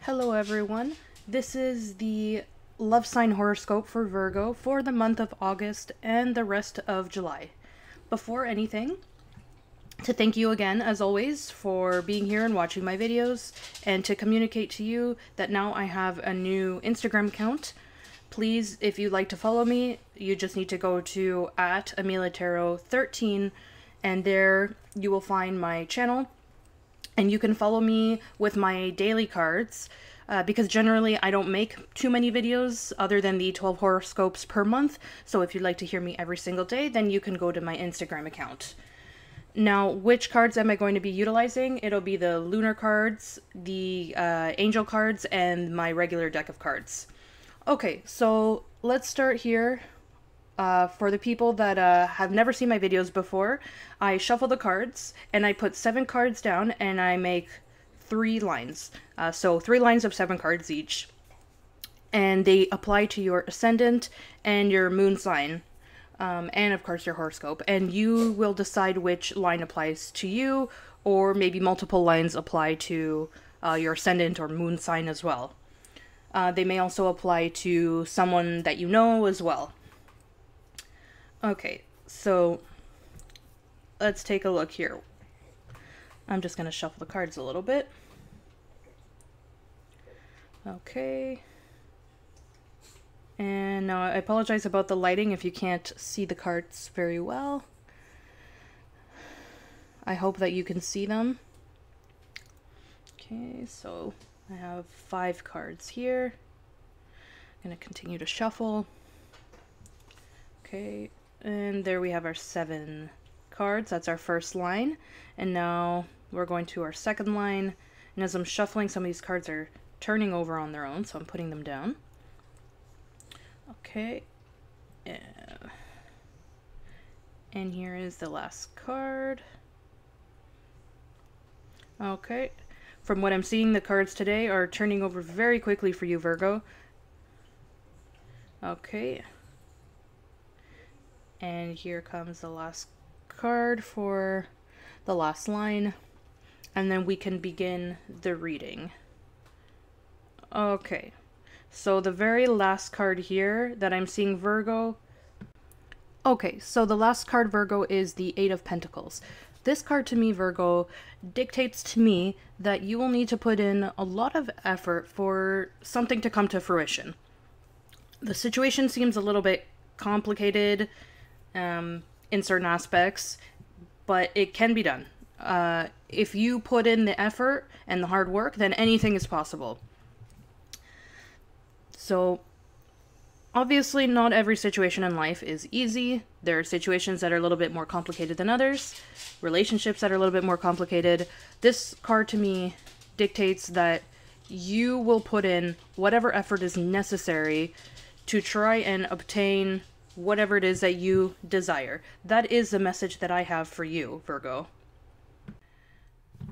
Hello everyone, this is the love sign horoscope for Virgo for the month of August and the rest of July. Before anything, to thank you again, as always, for being here and watching my videos, and to communicate to you that now I have a new Instagram account. Please, if you'd like to follow me, you just need to go to @AmeliaTarot13, and there you will find my channel. And you can follow me with my daily cards, because generally I don't make too many videos other than the 12 horoscopes per month. So if you'd like to hear me every single day, then you can go to my Instagram account. Now, which cards am I going to be utilizing? It'll be the lunar cards, the angel cards, and my regular deck of cards. Okay, so let's start here. For the people that have never seen my videos before, I shuffle the cards and I put 7 cards down and I make 3 lines. So 3 lines of 7 cards each. And they apply to your ascendant and your moon sign. And of course your horoscope. And you will decide which line applies to you, or maybe multiple lines apply to your ascendant or moon sign as well. They may also apply to someone that you know as well. Okay, so let's take a look here. I'm just going to shuffle the cards a little bit. Okay. And now I apologize about the lighting if you can't see the cards very well. I hope that you can see them. Okay, so I have 5 cards here. I'm going to continue to shuffle. Okay. And there we have our 7 cards. That's our first line. And now we're going to our second line. And as I'm shuffling, some of these cards are turning over on their own, so I'm putting them down. Okay. And here is the last card. Okay. From what I'm seeing, the cards today are turning over very quickly for you, Virgo. Okay. And here comes the last card for the last line. And then we can begin the reading. Okay. So the very last card here that I'm seeing, Virgo. Okay, so the last card, Virgo, is the 8 of Pentacles. This card to me, Virgo, dictates to me that you will need to put in a lot of effort for something to come to fruition. The situation seems a little bit complicated in certain aspects, but it can be done. If you put in the effort and the hard work, then anything is possible. So, obviously not every situation in life is easy. There are situations that are a little bit more complicated than others, relationships that are a little bit more complicated. This card to me dictates that you will put in whatever effort is necessary to try and obtain whatever it is that you desire. That is the message that I have for you, Virgo.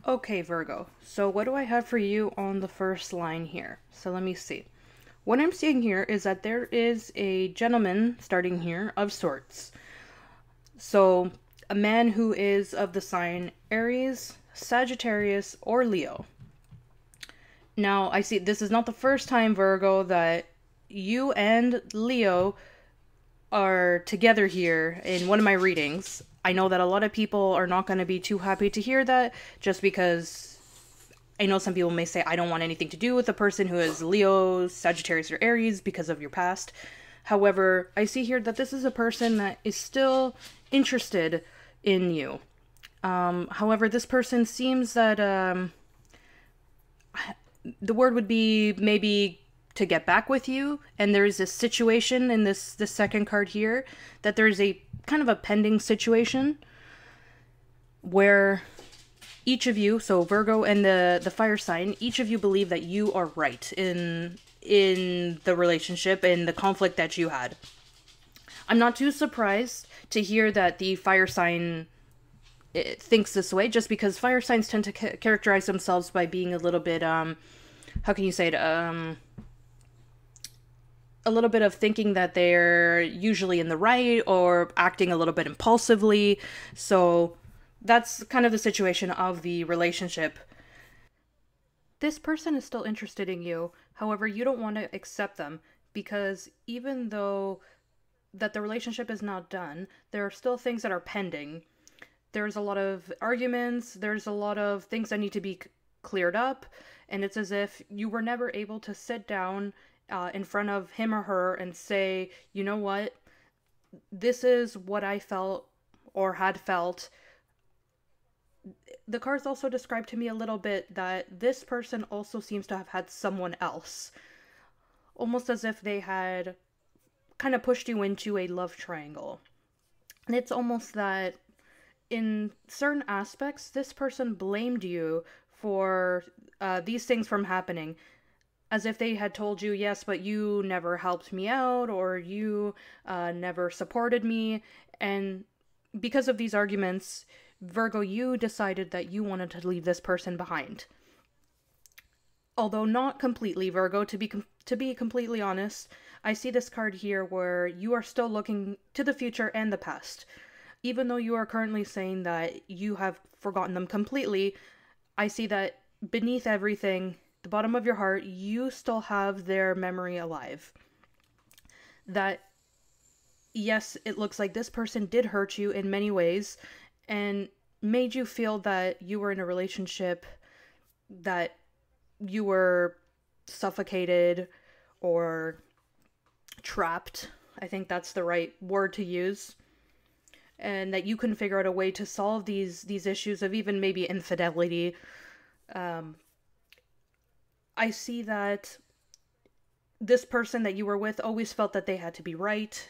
Okay, Virgo. So what do I have for you on the first line here? So let me see. What I'm seeing here is that there is a gentleman starting here of sorts. So a man who is of the sign Aries, Sagittarius, or Leo. Now, I see this is not the first time, Virgo, that you and Leo are together here in one of my readings. I know that a lot of people are not going to be too happy to hear that, just because I know some people may say, I don't want anything to do with a person who is Leo, Sagittarius, or Aries because of your past. However, I see here that this is a person that is still interested in you. However, this person seems that the word would be maybe to get back with you, and there's this situation in this second card here that there's a kind of a pending situation where each of you, so Virgo and the fire sign, each of you believe that you are right in the relationship and the conflict that you had. I'm not too surprised to hear that the fire sign thinks this way, just because fire signs tend to characterize themselves by being a little bit how can you say it, a little bit of thinking that they're usually in the right or acting a little bit impulsively. So that's kind of the situation of the relationship. This person is still interested in you. However, you don't want to accept them because even though that the relationship is not done, there are still things that are pending. There's a lot of arguments, there's a lot of things that need to be cleared up, and it's as if you were never able to sit down in front of him or her and say, you know what, this is what I felt or had felt. The cards also describe to me a little bit that this person also seems to have had someone else, almost as if they had kind of pushed you into a love triangle. And it's almost that in certain aspects, this person blamed you for these things from happening, as if they had told you, yes, but you never helped me out, or you never supported me. And because of these arguments, Virgo, you decided that you wanted to leave this person behind. Although not completely, Virgo, to be completely honest, I see this card here where you are still looking to the future and the past. Even though you are currently saying that you have forgotten them completely, I see that beneath everything, the bottom of your heart, you still have their memory alive. That, yes, it looks like this person did hurt you in many ways and made you feel that you were in a relationship that you were suffocated or trapped. I think that's the right word to use. And that you couldn't figure out a way to solve these issues of even maybe infidelity. I see that this person that you were with always felt that they had to be right.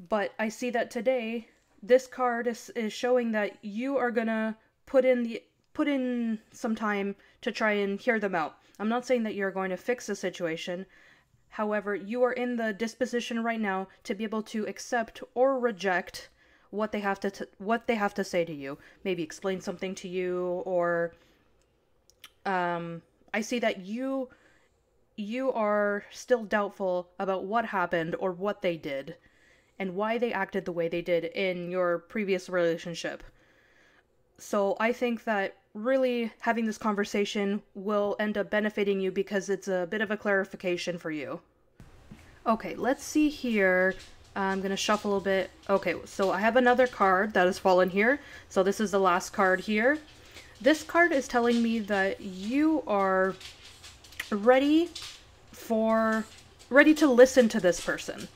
But I see that today, this card is showing that you are gonna put in some time to try and hear them out. I'm not saying that you're going to fix the situation. However, you are in the disposition right now to be able to accept or reject what they have to say to you. Maybe explain something to you, or I see that you are still doubtful about what happened or what they did and why they acted the way they did in your previous relationship. So I think that really having this conversation will end up benefiting you because it's a bit of a clarification for you. Okay, let's see here. I'm going to shuffle a bit. Okay, so I have another card that has fallen here. So this is the last card here. This card is telling me that you are ready to listen to this person.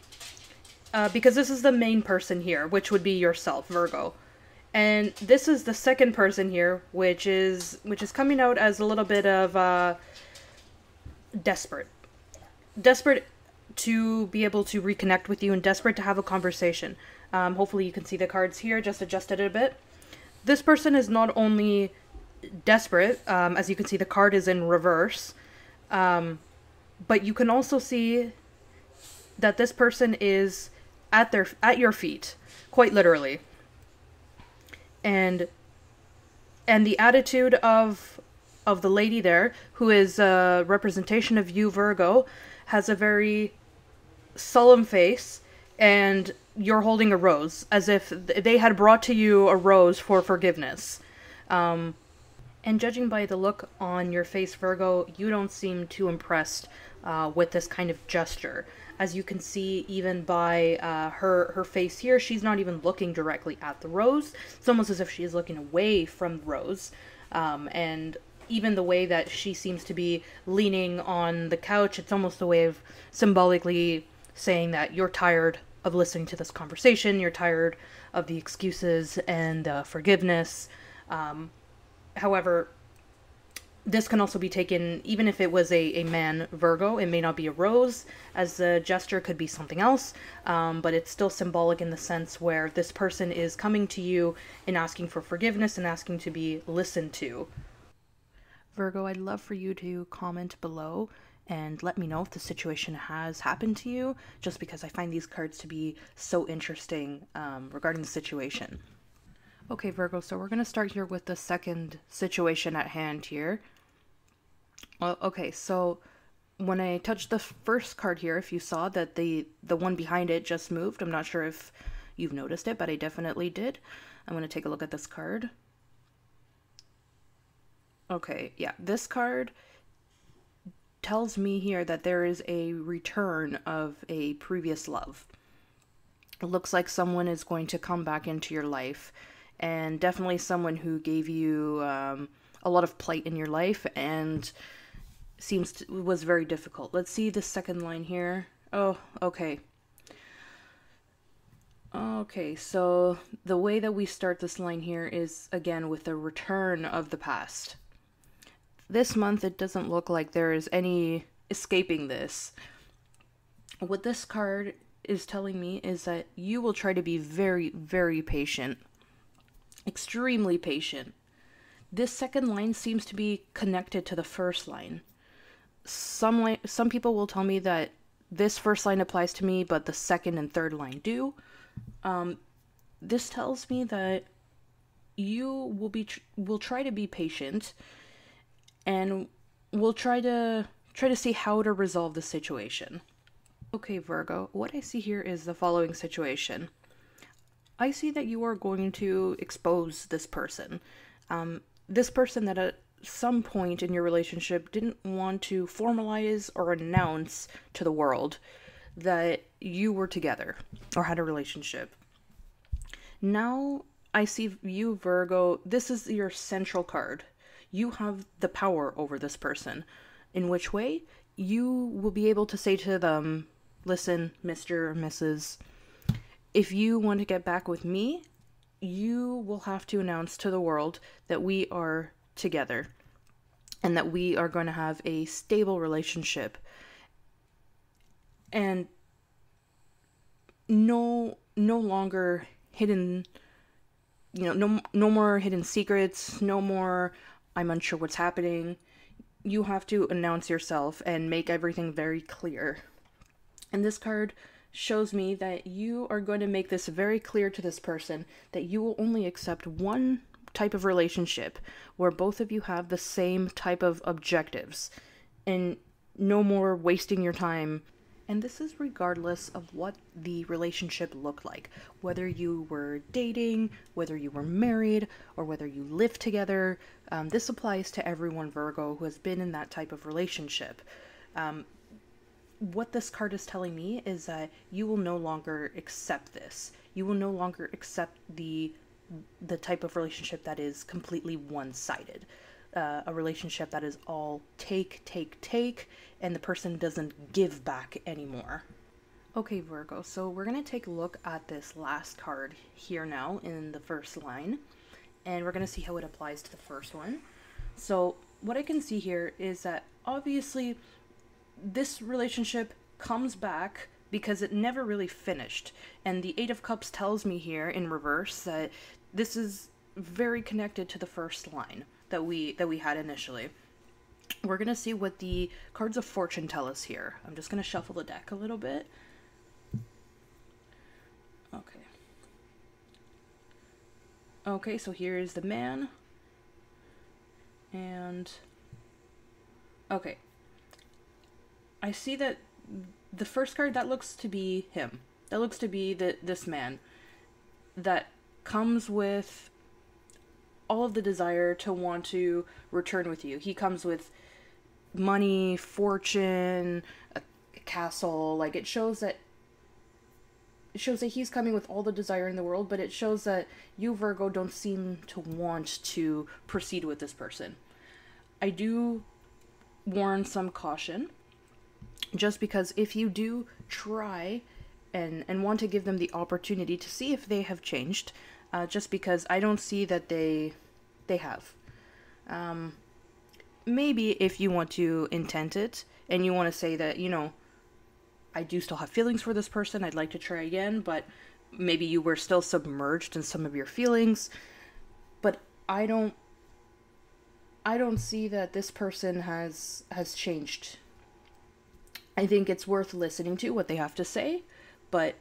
Because this is the main person here, which would be yourself, Virgo. And this is the second person here, which is coming out as a little bit of desperate to be able to reconnect with you and desperate to have a conversation. Hopefully you can see the cards here, just adjusted it a bit. This person is not only desperate, as you can see the card is in reverse, but you can also see that this person is at your feet, quite literally. And the attitude of the lady there, who is a representation of you, Virgo, has a very solemn face, and you're holding a rose, as if they had brought to you a rose for forgiveness. And judging by the look on your face, Virgo, you don't seem too impressed with this kind of gesture. As you can see, even by her face here, she's not even looking directly at the rose. It's almost as if she is looking away from the rose. And even the way that she seems to be leaning on the couch, it's almost a way of symbolically saying that you're tired of listening to this conversation, you're tired of the excuses and forgiveness. However, this can also be taken, even if it was a man, Virgo, it may not be a rose, as the gesture could be something else, but it's still symbolic in the sense where this person is coming to you and asking for forgiveness and asking to be listened to. Virgo, I'd love for you to comment below and let me know if the situation has happened to you, just because I find these cards to be so interesting regarding the situation. Okay, Virgo, so we're going to start here with the second situation at hand here. Okay, so when I touched the first card here, if you saw that the one behind it just moved, I'm not sure if you've noticed it, but I definitely did. I'm going to take a look at this card. Okay, yeah, this card tells me here that there is a return of a previous love. It looks like someone is going to come back into your life, and definitely someone who gave you a lot of plight in your life and was very difficult. Let's see the second line here. Oh, okay. Okay, so the way that we start this line here is again with the return of the past. This month, it doesn't look like there is any escaping this. What this card is telling me is that you will try to be very, very patient. Extremely patient. This second line seems to be connected to the first line. Some people will tell me that this first line applies to me, but the second and third line do. This tells me that you will try to be patient, and we'll try to see how to resolve the situation. Okay, Virgo, what I see here is the following situation. I see that you are going to expose this person. This person that at some point in your relationship didn't want to formalize or announce to the world that you were together or had a relationship. Now I see you, Virgo, this is your central card. You have the power over this person. In which way? You will be able to say to them, listen, Mr. or Mrs., if you want to get back with me, you will have to announce to the world that we are together and that we are going to have a stable relationship. And no longer hidden, no more hidden secrets, no more I'm unsure what's happening. You have to announce yourself and make everything very clear. And this card shows me that you are going to make this very clear to this person that you will only accept one type of relationship where both of you have the same type of objectives and no more wasting your time. And this is regardless of what the relationship looked like, whether you were dating, whether you were married, or whether you live together. This applies to everyone, Virgo, who has been in that type of relationship. What this card is telling me is that you will no longer accept this. You will no longer accept the type of relationship that is completely one-sided. A relationship that is all take, and the person doesn't give back anymore. Okay, Virgo, so we're going to take a look at this last card here now in the first line, and we're going to see how it applies to the first one. So what I can see here is that obviously this relationship comes back because it never really finished, and the Eight of Cups tells me here in reverse that this is very connected to the first line that we had initially. We're going to see what the cards of fortune tell us here. I'm just going to shuffle the deck a little bit. Okay. Okay, so here is the man. And okay. I see that the first card, that looks to be him. That looks to be this man that comes with all of the desire to want to return with you. He comes with money, fortune, a castle. Like, it shows that he's coming with all the desire in the world, but it shows that you, Virgo, don't seem to want to proceed with this person. I do warn some caution, just because if you do try and want to give them the opportunity to see if they have changed, just because I don't see that they have. Maybe if you want to intend it and you want to say that, I do still have feelings for this person, I'd like to try again, but maybe you were still submerged in some of your feelings. But I don't see that this person has changed. I think it's worth listening to what they have to say, but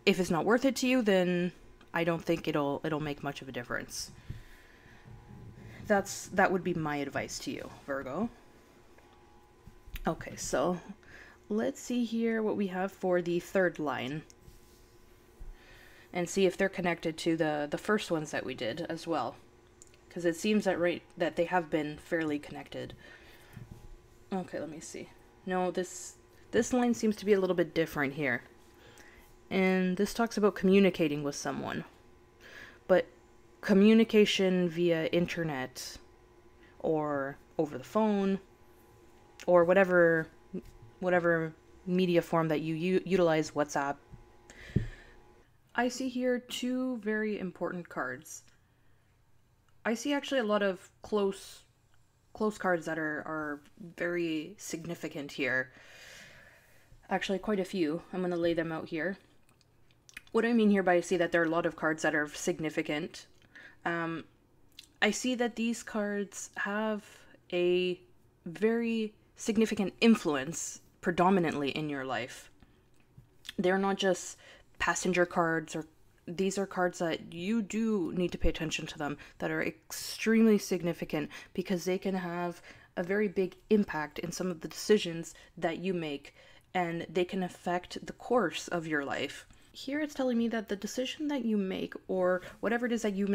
if it's not worth it to you, then I don't think it'll make much of a difference. That would be my advice to you, Virgo. Okay, so let's see here what we have for the third line, and see if they're connected to the first ones that we did as well. because it seems that they have been fairly connected. Okay, let me see. No, this line seems to be a little bit different here. And this talks about communicating with someone. But communication via internet or over the phone or whatever media form that you utilize, WhatsApp. I see here two very important cards. I see actually a lot of close cards that are very significant here. Actually, quite a few. I'm going to lay them out here. What I mean here by I see that there are a lot of cards that are significant. I see that these cards have a very significant influence predominantly in your life. They're not just passenger cards, or these are cards that you do need to pay attention to them, that are extremely significant because they can have a very big impact in some of the decisions that you make, and they can affect the course of your life. Here it's telling me that the decision that you make, or whatever it is that you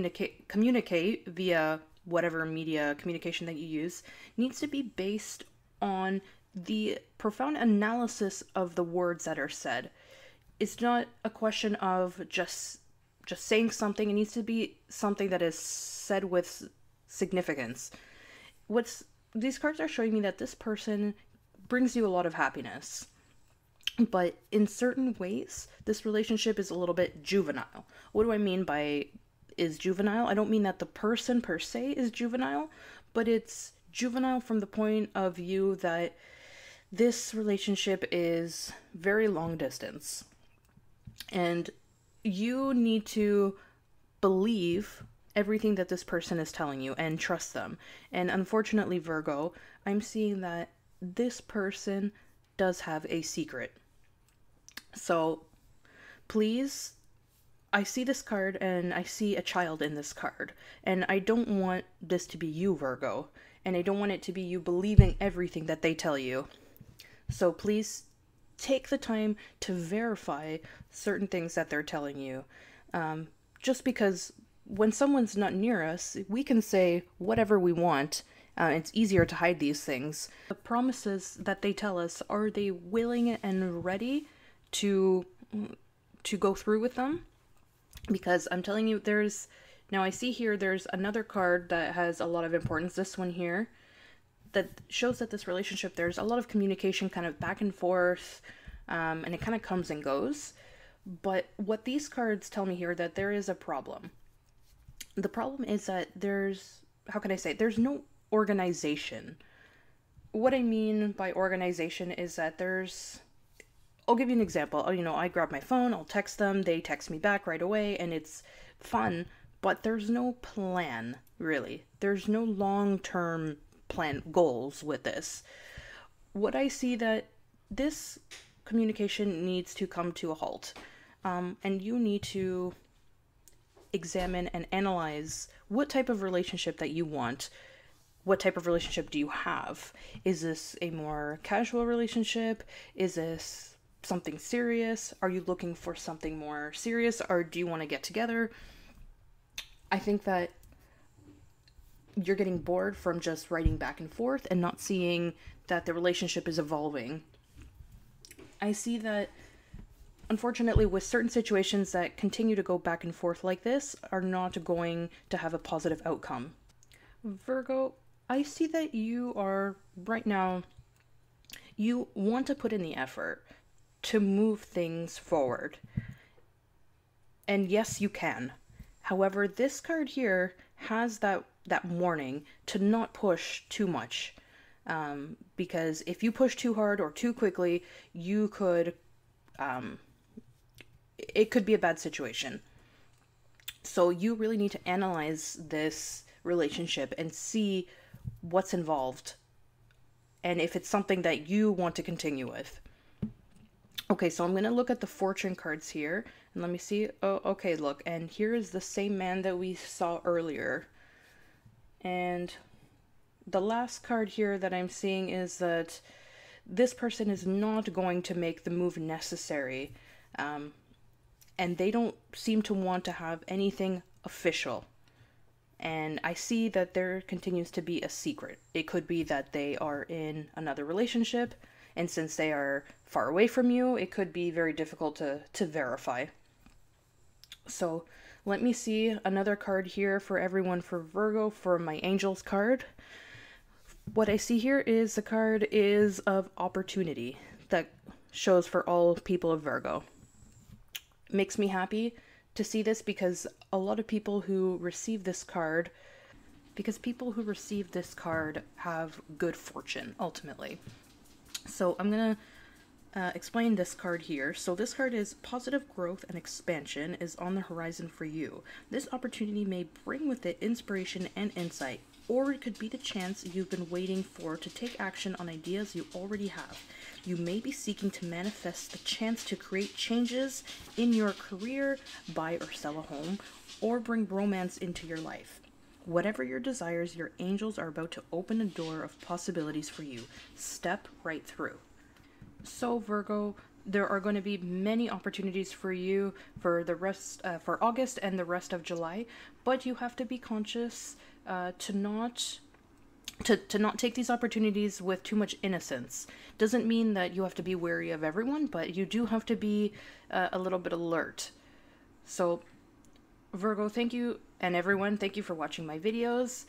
communicate via whatever media communication that you use, needs to be based on the profound analysis of the words that are said. It's not a question of just saying something. It needs to be something that is said with significance. These cards are showing me that this person brings you a lot of happiness. But in certain ways, this relationship is a little bit juvenile. What do I mean by is juvenile? I don't mean that the person per se is juvenile, but it's juvenile from the point of view that this relationship is very long distance. And you need to believe everything that this person is telling you and trust them. And unfortunately, Virgo, I'm seeing that this person does have a secret. So please, I see this card and I see a child in this card, and I don't want this to be you, Virgo, and I don't want it to be you believing everything that they tell you. So please take the time to verify certain things that they're telling you. Just because when someone's not near us, we can say whatever we want. It's easier to hide these things. The promises that they tell us, are they willing and ready to go through with them? Because I'm telling you, now I see here there's another card that has a lot of importance, this one here, that shows that this relationship, there's a lot of communication kind of back and forth, and it kind of comes and goes. But what these cards tell me here, that there is a problem. The problem is that there's no organization. What I mean by organization is that I'll give you an example. I grab my phone, I'll text them, they text me back right away, and it's fun, but there's no plan, really. There's no long-term plan goals with this. What I see that this communication needs to come to a halt, and you need to examine and analyze what type of relationship that you want. What type of relationship do you have? Is this a more casual relationship? Is this something serious? Are you looking for something more serious, or do you want to get together? I think that you're getting bored from just writing back and forth and not seeing that the relationship is evolving. I see that, unfortunately, with certain situations that continue to go back and forth like this are not going to have a positive outcome. Virgo, I see that you are, right now, you want to put in the effort to move things forward. And yes, you can. However, this card here has that warning to not push too much. Because if you push too hard or too quickly, you could, it could be a bad situation. So you really need to analyze this relationship and see what's involved, and if it's something that you want to continue with. Okay, so I'm going to look at the fortune cards here, and let me see. Oh, okay, look, and here is the same man that we saw earlier. And the last card here that I'm seeing is that this person is not going to make the move necessary, and they don't seem to want to have anything official. And I see that there continues to be a secret. It could be that they are in another relationship, and since they are far away from you, it could be very difficult to verify. So let me see another card here for everyone for Virgo for my Angels card. What I see here is the card is of opportunity that shows for all people of Virgo. It makes me happy to see this because a lot of people who receive this card, have good fortune ultimately. So I'm gonna explain this card here. So this card is positive growth and expansion is on the horizon for you. This opportunity may bring with it inspiration and insight, or it could be the chance you've been waiting for to take action on ideas you already have. You may be seeking to manifest the chance to create changes in your career, buy or sell a home, or bring romance into your life. Whatever your desires, your angels are about to open a door of possibilities for you. Step right through. So Virgo, there are going to be many opportunities for you for the rest for August and the rest of July, but you have to be conscious to not take these opportunities with too much innocence. Doesn't mean that you have to be wary of everyone, but you do have to be a little bit alert. So Virgo, thank you, and everyone, thank you for watching my videos.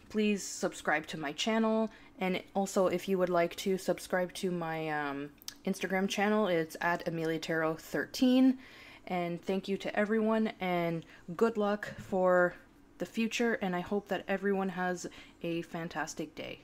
Please subscribe to my channel, and also if you would like to subscribe to my Instagram channel, it's at AmeliaTarot13. And thank you to everyone, and good luck for the future, and I hope that everyone has a fantastic day.